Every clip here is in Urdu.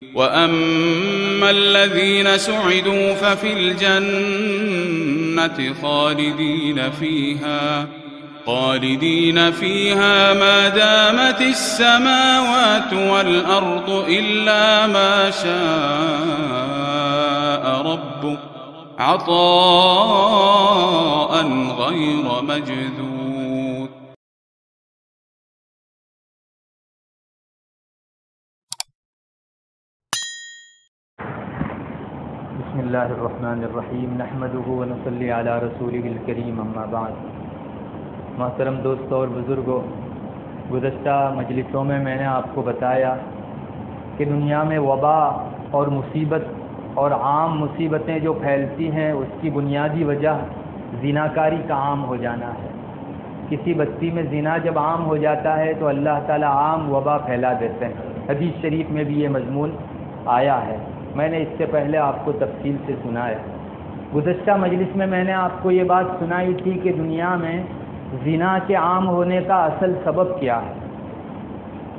وَأَمَّا الَّذِينَ سُعِدُوا فَفِي الْجَنَّةِ خَالِدِينَ فِيهَا مَا دَامَتِ السَّمَاوَاتُ وَالْأَرْضُ إِلَّا مَا شَاءَ رَبُّكَ عَطَاءً غَيْرَ مَجْذُوذٍ. بسم اللہ الرحمن الرحیم نحمدہ ونصلی علی رسولہ الکریم اما بعد. محترم دوستوں اور بزرگوں، گزشتہ مجلسوں میں نے آپ کو بتایا کہ دنیا میں وبا اور مصیبت اور عام مصیبتیں جو پھیلتی ہیں اس کی بنیادی وجہ زناکاری کا عام ہو جانا ہے. کسی بستی میں زنا جب عام ہو جاتا ہے تو اللہ تعالیٰ عام وبا پھیلا دیتے ہیں. حدیث شریف میں بھی یہ مضمون آیا ہے. میں نے اس سے پہلے آپ کو تفصیل سے سنایا. گزشتہ مجلس میں نے آپ کو یہ بات سنائی تھی کہ دنیا میں زنا کے عام ہونے کا اصل سبب کیا ہے.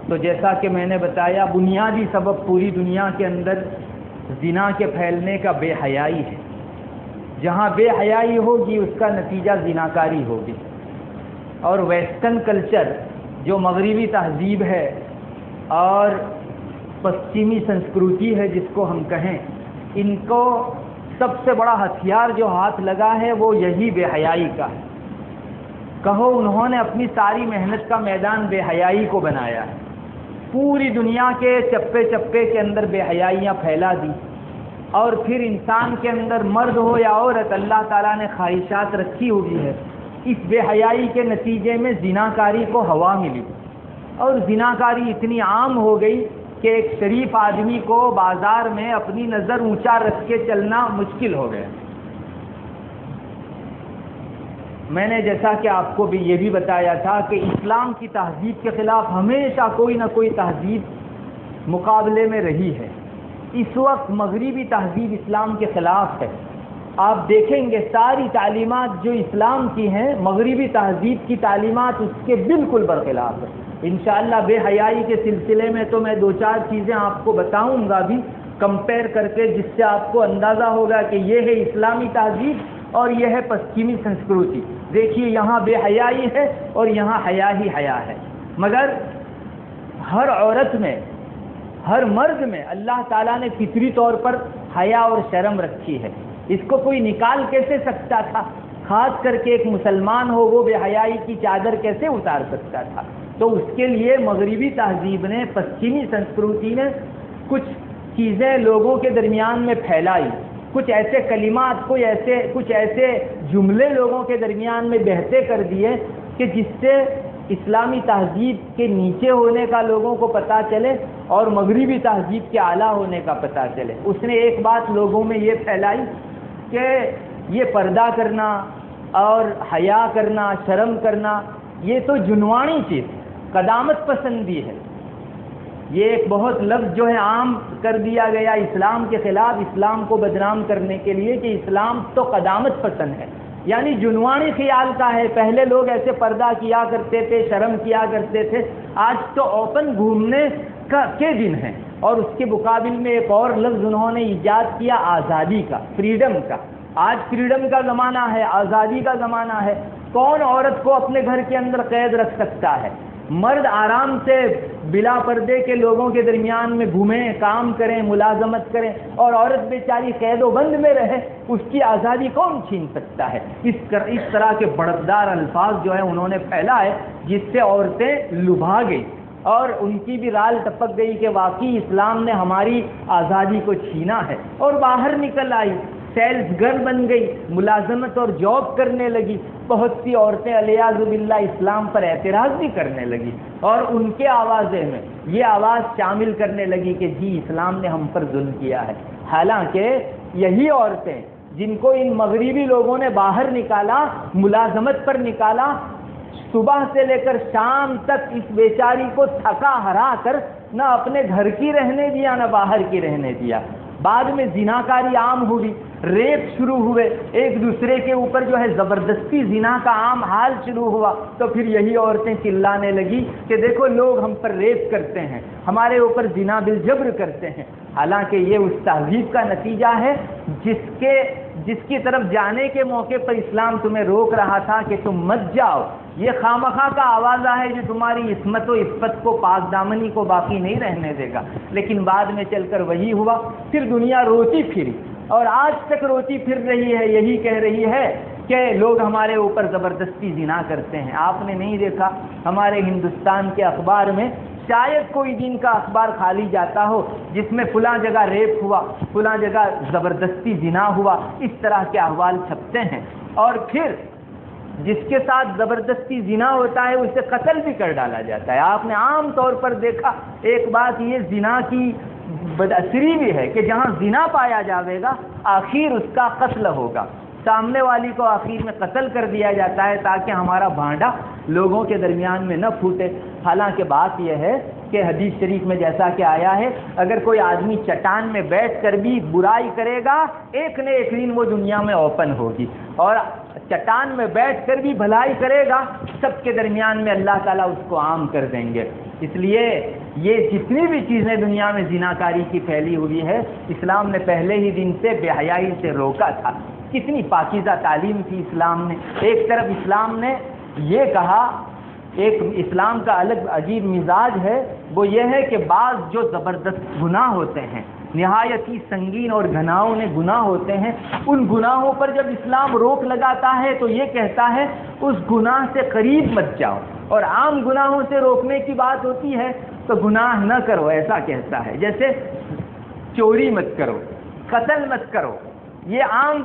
تو جیسا کہ میں نے بتایا، بنیادی سبب پوری دنیا کے اندر زنا کے پھیلنے کا بے حیائی ہے. جہاں بے حیائی ہوگی اس کا نتیجہ زناکاری ہوگی. اور ویسٹرن کلچر جو مغربی تہذیب ہے اور پشچمی سنسکرتی ہے جس کو ہم کہیں، ان کو سب سے بڑا ہتھیار جو ہاتھ لگا ہے وہ یہی بے حیائی کا ہے. کہو انہوں نے اپنی ساری محنت کا میدان بے حیائی کو بنایا ہے. پوری دنیا کے چپے چپے کے اندر بے حیائیاں پھیلا دی، اور پھر انسان کے اندر مرد ہو یا عورت اللہ تعالیٰ نے خواہشات رکھی ہوئی ہے. اس بے حیائی کے نتیجے میں زناکاری کو ہوا ملی، اور زناکاری اتنی عام ہو گئی کہ ایک شریف آدمی کو بازار میں اپنی نظر اونچا رکھ کے چلنا مشکل ہو گیا. میں نے جیسا کہ آپ کو بھی یہ بھی بتایا تھا کہ اسلام کی تہذیب کے خلاف ہمیشہ کوئی نہ کوئی تہذیب مقابلے میں رہی ہے. اس وقت مغربی تہذیب اسلام کے خلاف ہے. آپ دیکھیں گے ساری تعلیمات جو اسلام کی ہیں، مغربی تہذیب کی تعلیمات اس کے بالکل برخلاف ہے. انشاءاللہ بے حیائی کے سلسلے میں تو میں دو چار چیزیں آپ کو بتاؤں گا بھی کمپیئر کر کے، جس سے آپ کو اندازہ ہوگا کہ یہ ہے اسلامی تہذیب اور یہ ہے پشچمی سنسکرتی. دیکھیے یہاں بے حیائی ہے اور یہاں حیا ہی حیا ہے. مگر ہر عورت میں، ہر مرد میں اللہ تعالیٰ نے فطری طور پر حیا اور شرم رکھی ہے. اس کو کوئی نکال کیسے سکتا تھا؟ خاص کر کے ایک مسلمان ہو وہ بے حیائی کی چادر کیسے اتار سکتا تھا؟ تو اس کے لیے مغربی تہذیب نے، پشچمی سنسکرتی نے کچھ چیزیں لوگوں کے درمیان میں پھیلائی. کچھ ایسے کلمات، کچھ ایسے جملے لوگوں کے درمیان میں بہتے کر دیے کہ جس سے اسلامی تہذیب کے نیچے ہونے کا لوگوں کو پتہ چلے اور مغربی تہذیب کے اعلیٰ ہونے کا پتہ چلے. اس نے ایک بات لوگوں میں یہ پھیلائی کہ یہ پردہ کرنا اور حیا کرنا، شرم کرنا، یہ تو جنوانی چیز، قدامت پسندی ہے. یہ ایک بہت لفظ جو ہے عام کر دیا گیا اسلام کے خلاف، اسلام کو بدنام کرنے کے لیے کہ اسلام تو قدامت پسند ہے، یعنی جنوانی خیال کا ہے. پہلے لوگ ایسے پردہ کیا کرتے تھے، شرم کیا کرتے تھے. آج تو اوپن گھومنے کے دن ہیں. اور اس کے مقابل میں ایک اور لفظ انہوں نے ایجاد کیا، آزادی کا، فریڈم کا. آج فریڈم کا زمانہ ہے، آزادی کا زمانہ ہے. کون عورت کو اپنے گھر کے اندر قید رکھ سکتا ہے؟ مرد آرام سے بلا پردے کے لوگوں کے درمیان میں گھومیں، کام کریں، ملازمت کریں، اور عورت بیچاری قید و بند میں رہے. اس کی آزادی کون چھین سکتا ہے؟ اس طرح کے بڑکدار الفاظ جو ہے انہوں نے پھیلا ہے، جس سے عورتیں لبھا گئی اور ان کی بھی رال ٹپک گئی کہ واقعی اسلام نے ہماری آزادی کو چھینا ہے، اور باہر نکل آئی، سیلز گرل بن گئی، ملازمت اور جاب کرنے لگی. بہت سی عورتیں علیاذ باللہ اسلام پر اعتراض بھی کرنے لگی، اور ان کے آوازے میں یہ آواز شامل کرنے لگی کہ جی اسلام نے ہم پر ظلم کیا ہے. حالانکہ یہی عورتیں جن کو ان مغربی لوگوں نے باہر نکالا، ملازمت پر نکالا، صبح سے لے کر شام تک اس بیچاری کو تھکا ہرا کر نہ اپنے گھر کی رہنے دیا نہ باہر کی رہنے دیا. بعد میں زناکاری عام ہوئی، ریپ شروع ہوئے، ایک دوسرے کے اوپر جو ہے زبردستی زنا کا عام حال شروع ہوا. تو پھر یہی عورتیں چلانے لگی کہ دیکھو لوگ ہم پر ریپ کرتے ہیں، ہمارے اوپر زنا بالجبر کرتے ہیں، حالانکہ یہ اس تہذیب کا نتیجہ ہے جس کی طرف جانے کے موقع پر اسلام تمہیں روک رہا تھا کہ تم مت جاؤ. یہ خامخواہ کا آوازہ ہے جو تمہاری عصمت و عفت کو، پاک دامنی کو باقی نہیں رہنے دے گا. لیکن بعد میں چل کر وہی ہوا. پھر دنیا روتی پھری اور آج تک روتی پھر رہی ہے، یہی کہہ رہی ہے کہ لوگ ہمارے اوپر زبردستی زنا کرتے ہیں. آپ نے نہیں دیکھا ہمارے ہندوستان کے اخبار میں شاید کوئی دن کا اخبار خالی جاتا ہو جس میں فلاں جگہ ریپ ہوا، فلاں جگہ زبردستی زنا ہوا، اس طرح کے احوال چھپتے ہیں. اور پھر جس کے ساتھ زبردستی زنا ہوتا ہے اسے قتل بھی کر ڈالا جاتا ہے. آپ نے عام طور پر دیکھا ایک بات یہ زنا کی بداثری بھی ہے کہ جہاں زنا پایا جاوے گا آخر اس کا قتل ہوگا. سامنے والی کو آخر میں قتل کر دیا جاتا ہے تاکہ ہمارا بھانڈا لوگوں کے درمیان میں نہ پھوٹے. حالانکہ بات یہ ہے کہ حدیث شریف میں جیسا کہ آیا ہے اگر کوئی آدمی چٹان میں بیٹھ کر بھی برائی کرے گا ایک نہ ایک دن وہ دنیا میں اوپن ہوگی، اور چٹان میں بیٹھ کر بھی بھلائی کرے گا سب کے درمیان میں اللہ تعالیٰ اس کو عام کر دیں گے. اس لیے یہ جتنی بھی چیزیں دنیا میں زناکاری کی پھیلی ہوئی ہے اسلام نے پہلے ہی دن سے بے حیائی سے روکا تھا. کتنی پاکیزہ تعلیم تھی اسلام نے. ایک طرف اسلام نے یہ کہا، ایک اسلام کا الگ عجیب مزاج ہے، وہ یہ ہے کہ بعض جو زبردست گناہ ہوتے ہیں، نہایت ہی سنگین اور گھناؤنے گناہ ہوتے ہیں، ان گناہوں پر جب اسلام روک لگاتا ہے تو یہ کہتا ہے اس گناہ سے قریب مت جاؤ. اور عام گناہوں سے روکنے کی بات ہوتی ہے تو گناہ نہ کرو ایسا کہتا ہے. جیسے چوری مت کرو، قتل مت کرو، یہ عام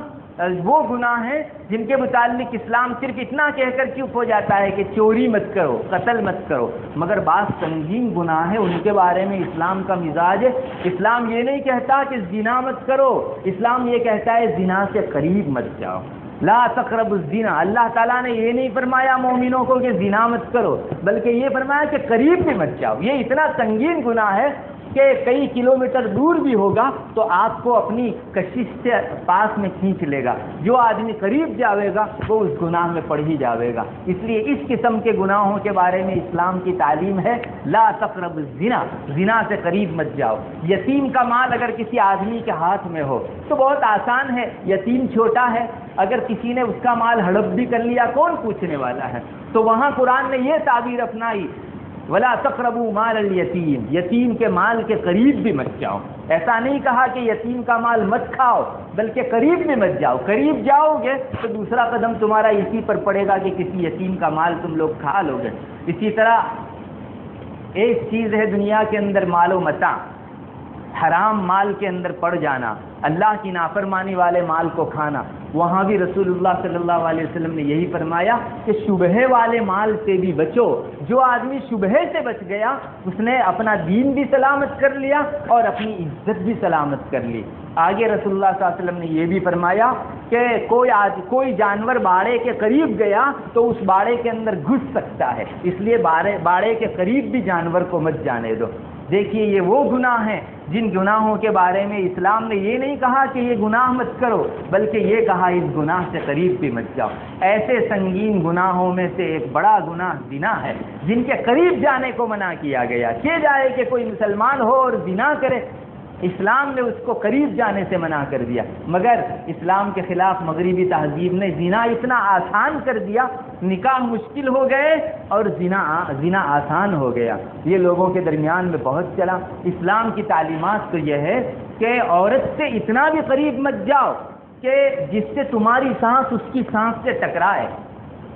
وہ گناہ ہیں جن کے متعلق اسلام صرف اتنا کہہ کر چپ ہو جاتا ہے کہ چوری مت کرو، قتل مت کرو. مگر بعض سنگین گناہ ہیں ان کے بارے میں اسلام کا مزاج ہے. اسلام یہ نہیں کہتا کہ زنا مت کرو، اسلام یہ کہتا ہے زنا سے قریب مت جاؤ. لا تقربوا الزنا. اللہ تعالیٰ نے یہ نہیں فرمایا مومنوں کو کہ زنا مت کرو، بلکہ یہ فرمایا کہ قریب بھی مت جاؤ. یہ اتنا سنگین گناہ ہے کہ کئی کلومیٹر دور بھی ہوگا تو آپ کو اپنی کشش سے پاس میں کھینچ لے گا. جو آدمی قریب جاوے گا وہ اس گناہ میں پڑ ہی جاوے گا. اس لیے اس قسم کے گناہوں کے بارے میں اسلام کی تعلیم ہے لا تقربوا الزنا، زنا سے قریب مت جاؤ. یتیم کا مال اگر کسی آدمی کے ہاتھ میں ہو تو بہت آسان ہے، یتیم چھوٹا ہے، اگر کسی نے اس کا مال ہڑپ بھی کر لیا کون پوچھنے والا ہے. تو وہاں قرآن نے یہ تعبیر اپنائی ولا تقربوا مال الیتیم، یتیم کے مال کے قریب بھی مت جاؤ. ایسا نہیں کہا کہ یتیم کا مال مت کھاؤ بلکہ قریب بھی مت جاؤ. قریب جاؤ گے تو دوسرا قدم تمہارا اسی پر پڑے گا کہ کسی یتیم کا مال تم لوگ کھا لو گے. اسی طرح ایک چیز ہے دنیا کے اندر مال و متاع، حرام مال کے اندر پڑ جانا، اللہ کی نافرمانی والے مال کو کھانا. وہاں بھی رسول اللہ صلی اللہ علیہ وسلم نے یہی فرمایا کہ شبہے والے مال سے بھی بچو. جو آدمی شبہے سے بچ گیا اس نے اپنا دین بھی سلامت کر لیا اور اپنی عزت بھی سلامت کر لی. آگے رسول اللہ صلی اللہ علیہ وسلم نے یہ بھی فرمایا کہ کوئی جانور باڑے کے قریب گیا تو اس باڑے کے اندر گھس سکتا ہے، اس لیے باڑے کے قریب بھی جانور کو مت جانے دو. دیکھیے یہ وہ گناہ ہیں جن گناہوں کے بارے میں اسلام نے یہ نہیں کہا کہ یہ گناہ مت کرو بلکہ یہ کہا اس گناہ سے قریب بھی مت جاؤ. ایسے سنگین گناہوں میں سے ایک بڑا گناہ زنا ہے جن کے قریب جانے کو منع کیا گیا. کہ جائے کہ کوئی مسلمان ہو اور زنا کرے، اسلام نے اس کو قریب جانے سے منع کر دیا. مگر اسلام کے خلاف مغربی تہذیب نے زنا اتنا آسان کر دیا، نکاح مشکل ہو گئے اور زنا آسان ہو گیا. یہ لوگوں کے درمیان میں بہت چلا. اسلام کی تعلیمات تو یہ ہے کہ عورت سے اتنا بھی قریب مت جاؤ کہ جس سے تمہاری سانس اس کی سانس سے ٹکرائے.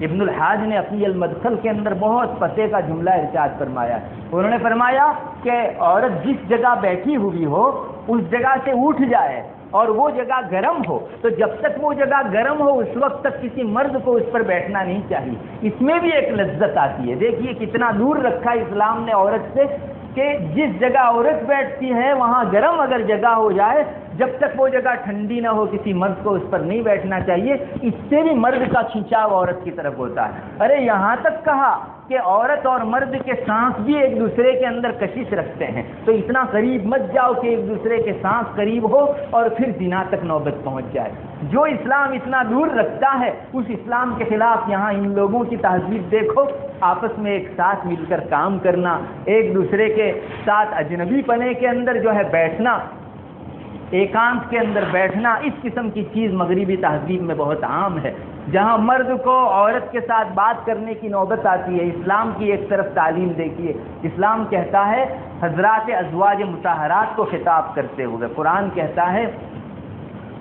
ابن الحاج نے اپنی المدخل کے اندر بہت پتے کا جملہ ارشاد فرمایا. انہوں نے فرمایا کہ عورت جس جگہ بیٹھی ہوئی ہو اس جگہ سے اٹھ جائے اور وہ جگہ گرم ہو تو جب تک وہ جگہ گرم ہو اس وقت تک کسی مرد کو اس پر بیٹھنا نہیں چاہیے. اس میں بھی ایک لذت آتی ہے. دیکھیے کتنا دور رکھا اسلام نے عورت سے کہ جس جگہ عورت بیٹھتی ہے وہاں گرم اگر جگہ ہو جائے جب تک وہ جگہ ٹھنڈی نہ ہو کسی مرد کو اس پر نہیں بیٹھنا چاہیے. اس سے بھی مرد کا کھینچاؤ عورت کی طرف ہوتا ہے. ارے یہاں تک کہا کہ عورت اور مرد کے سانس بھی ایک دوسرے کے اندر کشش رکھتے ہیں تو اتنا قریب مت جاؤ کہ ایک دوسرے کے سانس قریب ہو اور پھر زنا تک نوبت پہنچ جائے. جو اسلام اتنا دور رکھتا ہے اس اسلام کے خلاف یہاں ان لوگوں کی تہذیب دیکھو. آپس میں ایک ساتھ مل کر کام کرنا، ایک دوسرے کے ساتھ اجنبی پنے کے اندر جو ہے بیٹھنا، ایکانت کے اندر بیٹھنا، اس قسم کی چیز مغربی تہذیب میں بہت عام ہے، جہاں مرد کو عورت کے ساتھ بات کرنے کی نوبت آتی ہے۔ اسلام کی ایک طرف تعلیم دیکھیے، اسلام کہتا ہے حضرات ازواج مطہرات کو خطاب کرتے ہوئے، قرآن کہتا ہے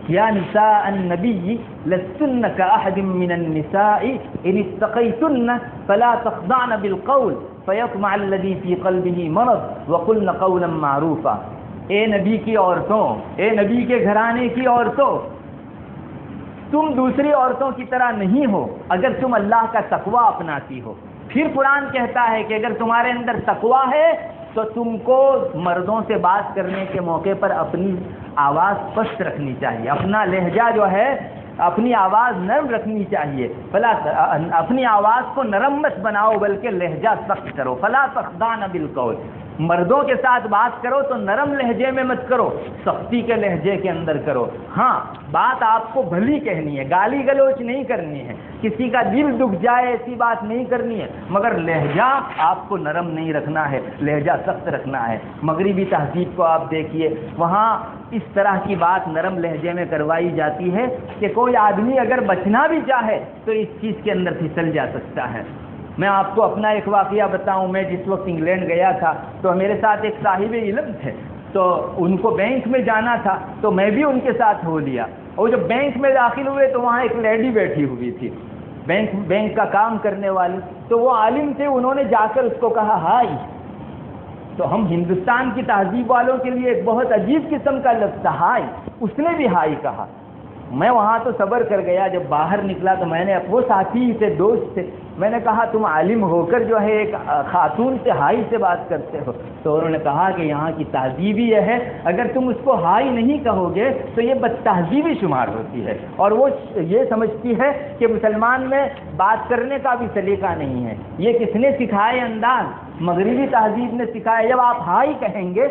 یا نساء النبی لستن کاحد من النساء ان اتقیتن فلا تخضعن بالقول فیطمع الذی فی قلبہ مرض وقلن قولا معروفا۔ اے نبی کی عورتوں، اے نبی کے گھرانے کی عورتوں، تم دوسری عورتوں کی طرح نہیں ہو اگر تم اللہ کا تقوی اپناتی ہو۔ پھر قرآن کہتا ہے کہ اگر تمہارے اندر تقوی ہے تو تم کو مردوں سے بات کرنے کے موقع پر اپنی آواز پست رکھنی چاہیے، اپنا لہجہ جو ہے اپنی آواز نرم رکھنی چاہیے، فلا اپنی آواز کو نرم مت بناؤ بلکہ لہجہ سخت کرو، فلا تخضعن بالقول۔ مردوں کے ساتھ بات کرو تو نرم لہجے میں مت کرو، سختی کے لہجے کے اندر کرو۔ ہاں بات آپ کو بھلی کہنی ہے، گالی گلوچ نہیں کرنی ہے، کسی کا دل دکھ جائے ایسی بات نہیں کرنی ہے، مگر لہجہ آپ کو نرم نہیں رکھنا ہے، لہجہ سخت رکھنا ہے۔ مغربی تہذیب کو آپ دیکھیے، وہاں اس طرح کی بات نرم لہجے میں کروائی جاتی ہے کہ کوئی آدمی اگر بچنا بھی چاہے تو اس چیز کے اندر پھسل جا سکتا ہے۔ میں آپ کو اپنا ایک واقعہ بتاؤں، میں جس وقت انگلینڈ گیا تھا تو میرے ساتھ ایک صاحب علم تھے، تو ان کو بینک میں جانا تھا تو میں بھی ان کے ساتھ ہو لیا، اور جب بینک میں داخل ہوئے تو وہاں ایک لیڈی بیٹھی ہوئی تھی بینک کا کام کرنے والی، تو وہ عالم تھے، انہوں نے جا کر اس کو کہا ہائی۔ تو ہم ہندوستان کی تہذیب والوں کے لیے ایک بہت عجیب قسم کا لفظ تھا ہائی، اس نے بھی ہائی کہا۔ میں وہاں تو صبر کر گیا، جب باہر نکلا تو میں نے وہ ساتھی تھے، دوست تھے، میں نے کہا تم عالم ہو کر جو ہے ایک خاتون سے ہائی سے بات کرتے ہو؟ تو انہوں نے کہا کہ یہاں کی تہذیب ہی یہ ہے، اگر تم اس کو ہائی نہیں کہو گے تو یہ بد تہذیبی شمار ہوتی ہے، اور وہ یہ سمجھتی ہے کہ مسلمان میں بات کرنے کا بھی سلیقہ نہیں ہے۔ یہ کس نے سکھائے انداز؟ مغربی تہذیب نے سکھایا۔ جب آپ ہائی کہیں گے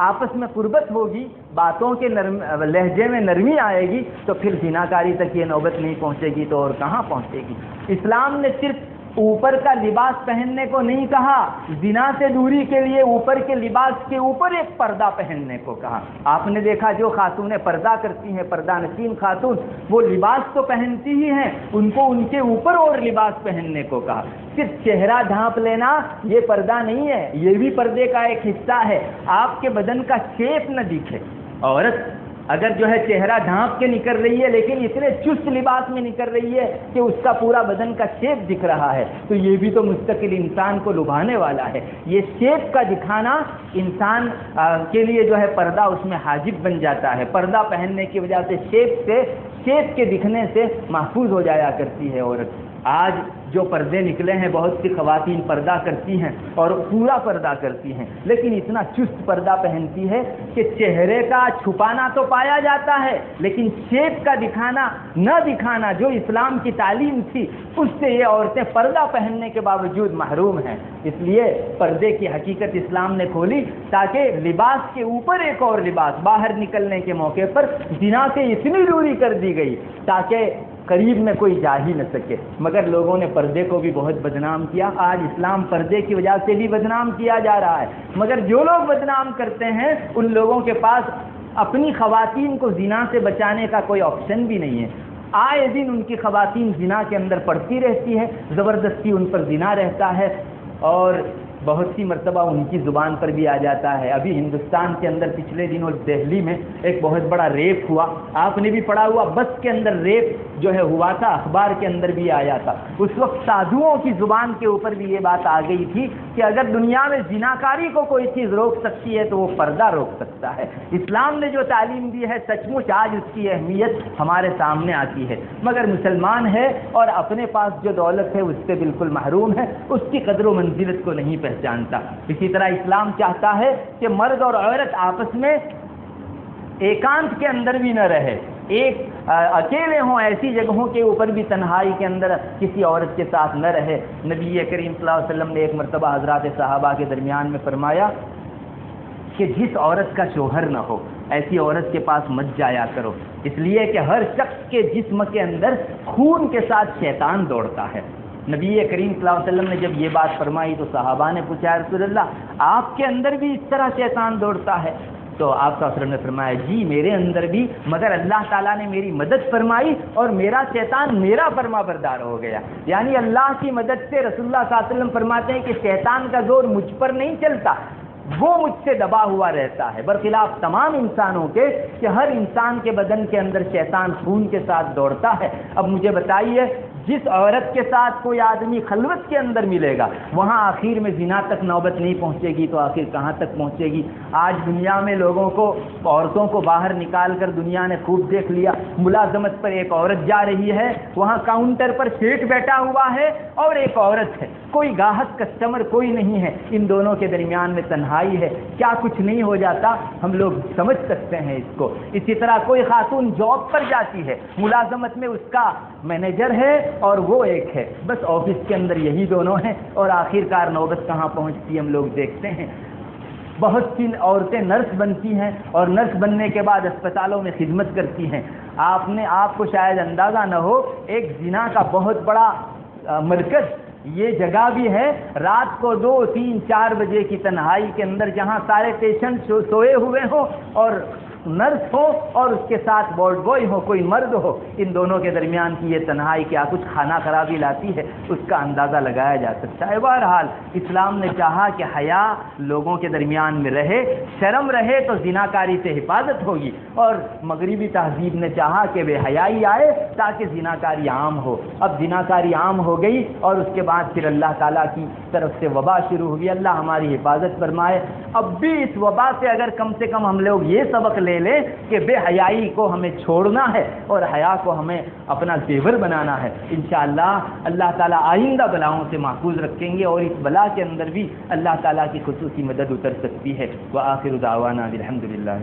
آپس میں قربت ہوگی، باتوں کے لہجے میں نرمی آئے گی، تو پھر زناکاری تک یہ نوبت نہیں پہنچے گی تو اور کہاں پہنچے گی۔ اسلام نے صرف اوپر کا لباس پہننے کو نہیں کہا، زنا سے دوری کے لیے اوپر کے لباس کے اوپر ایک پردہ پہننے کو کہا۔ آپ نے دیکھا جو خاتونیں پردہ کرتی ہیں، پردہ نشین خاتون، وہ لباس تو پہنتی ہی ہیں، ان کو ان کے اوپر اور لباس پہننے کو کہا۔ صرف چہرہ ڈھانپ لینا یہ پردہ نہیں ہے، یہ بھی پردے کا ایک حصہ ہے۔ آپ کے بدن کا شیپ نہ دکھے۔ عورت اگر جو ہے چہرہ ڈھانپ کے نکل رہی ہے لیکن اتنے چست لباس میں نکل رہی ہے کہ اس کا پورا بدن کا شیپ دکھ رہا ہے، تو یہ بھی تو مستقل انسان کو لبھانے والا ہے۔ یہ شیپ کا دکھانا انسان کے لیے جو ہے پردہ اس میں حاجب بن جاتا ہے۔ پردہ پہننے کی وجہ سے شیپ کے دکھنے سے محفوظ ہو جایا کرتی ہے عورت۔ آج جو پردے نکلے ہیں، بہت سی خواتین پردہ کرتی ہیں اور پورا پردہ کرتی ہیں، لیکن اتنا چست پردہ پہنتی ہے کہ چہرے کا چھپانا تو پایا جاتا ہے لیکن شیپ کا دکھانا نہ دکھانا جو اسلام کی تعلیم تھی اس سے یہ عورتیں پردہ پہننے کے باوجود محروم ہیں۔ اس لیے پردے کی حقیقت اسلام نے کھولی تاکہ لباس کے اوپر ایک اور لباس، باہر نکلنے کے موقع پر زنا سے اتنی دوری کر دی گئی تاکہ قریب میں کوئی جا ہی نہ سکے، مگر لوگوں نے پردے کو بھی بہت بدنام کیا۔ آج اسلام پردے کی وجہ سے بھی بدنام کیا جا رہا ہے، مگر جو لوگ بدنام کرتے ہیں ان لوگوں کے پاس اپنی خواتین کو زنا سے بچانے کا کوئی آپشن بھی نہیں ہے۔ آئے دن ان کی خواتین زنا کے اندر پڑتی رہتی ہے، زبردستی ان پر زنا رہتا ہے، اور بہت سی مرتبہ ان کی زبان پر بھی آ جاتا ہے۔ ابھی ہندوستان کے اندر پچھلے دنوں دہلی میں ایک بہت بڑا ریپ ہوا، آپ نے بھی پڑھا ہوا، بس کے اندر ریپ جو ہے ہوا تھا، اخبار کے اندر بھی آیا تھا۔ اس وقت سادھوؤں کی زبان کے اوپر بھی یہ بات آ گئی تھی کہ اگر دنیا میں زناکاری کو کوئی چیز روک سکتی ہے تو وہ پردہ روک سکتا ہے۔ اسلام نے جو تعلیم دی ہے سچ مچ آج اس کی اہمیت ہمارے سامنے آتی ہے، مگر مسلمان ہے اور اپنے پاس جو دولت ہے اس سے بالکل محروم ہے، اس کی قدر و منزلت کو نہیں پہچانتا۔ اسی طرح اسلام چاہتا ہے کہ مرد اور عورت آپس میں ایکانت کے اندر بھی نہ رہے، ایک اکیلے ہوں، ایسی جگہوں کے اوپر بھی تنہائی کے اندر کسی عورت کے ساتھ نہ رہے۔ نبی کریم صلی اللہ علیہ وسلم نے ایک مرتبہ حضرات صحابہ کے درمیان میں فرمایا کہ جس عورت کا شوہر نہ ہو ایسی عورت کے پاس مت جایا کرو، اس لیے کہ ہر شخص کے جسم کے اندر خون کے ساتھ شیطان دوڑتا ہے۔ نبی کریم صلی اللہ علیہ وسلم نے جب یہ بات فرمائی تو صحابہ نے پوچھا رسول اللہ آپ کے اندر بھی اس طرح شیطان دوڑتا ہے؟ تو آپ صلی اللہ علیہ وسلم نے فرمایا جی میرے اندر بھی، مگر اللہ تعالیٰ نے میری مدد فرمائی اور میرا شیطان میرا فرما بردار ہو گیا. یعنی اللہ کی مدد سے رسول اللہ صلی اللہ علیہ وسلم فرماتے ہیں کہ شیطان کا زور مجھ پر نہیں چلتا، وہ مجھ سے دبا ہوا رہتا ہے، برخلاف تمام انسانوں کے کہ ہر انسان کے بدن کے اندر شیطان خون کے ساتھ دوڑتا ہے. اب مجھے بتائیے جس عورت کے ساتھ کوئی آدمی خلوت کے اندر ملے گا وہاں آخر میں زنا تک نوبت نہیں پہنچے گی تو آخر کہاں تک پہنچے گی؟ آج دنیا میں لوگوں کو، عورتوں کو باہر نکال کر دنیا نے خوب دیکھ لیا. ملازمت پر ایک عورت جا رہی ہے، وہاں کاؤنٹر پر سیٹ بیٹھا ہوا ہے اور ایک عورت ہے، کوئی گاہک کسٹمر کوئی نہیں ہے، ان دونوں کے درمیان میں تنہائی ہے، کیا کچھ نہیں ہو جاتا؟ ہم لوگ سمجھ سکتے ہیں اس کو. اسی طرح کوئی خاتون جاب پر جاتی ہے، ملازمت میں اس کا مینیجر ہے اور وہ ایک ہے، بس آفس کے اندر یہی دونوں ہیں اور آخر کار نوبت کہاں پہنچتی ہے ہم لوگ دیکھتے ہیں. بہت سی عورتیں نرس بنتی ہیں اور نرس بننے کے بعد اسپتالوں میں خدمت کرتی ہیں. آپ کو شاید اندازہ نہ ہو، ایک زنا کا بہت بڑا مرکز یہ جگہ بھی ہے، رات کو 2, 3, 4 بجے کی تنہائی کے اندر جہاں سارے پیشنٹ سوئے ہوئے ہوں اور نرس ہو اور اس کے ساتھ وارڈ بوائے ہو، کوئی مرد ہو، ان دونوں کے درمیان کی یہ تنہائی کیا کچھ کھانا خرابی لاتی ہے، اس کا اندازہ لگایا جا سکتا ہے. بہرحال اسلام نے چاہا کہ حیا لوگوں کے درمیان میں رہے، شرم رہے تو زناکاری سے حفاظت ہوگی، اور مغربی تہذیب نے چاہا کہ بے حیائی آئے تاکہ زناکاری عام ہو. اب زناکاری عام ہو گئی اور اس کے بعد پھر اللہ تعالیٰ کی طرف سے وبا شروع ہوئی. اللہ ہماری حفاظت فرمائے. اب بھی اس وبا سے اگر کم سے کم ہم لوگ یہ سبق لے لیں کہ بے حیائی کو ہمیں چھوڑنا ہے اور حیا کو ہمیں اپنا زیور بنانا ہے، انشاءاللہ اللہ تعالیٰ آئندہ بلاؤں سے محفوظ رکھیں گے اور اس بلا کے اندر بھی اللہ تعالیٰ کی خصوصی مدد اتر سکتی ہے. وآخر دعوانا الحمدللہ.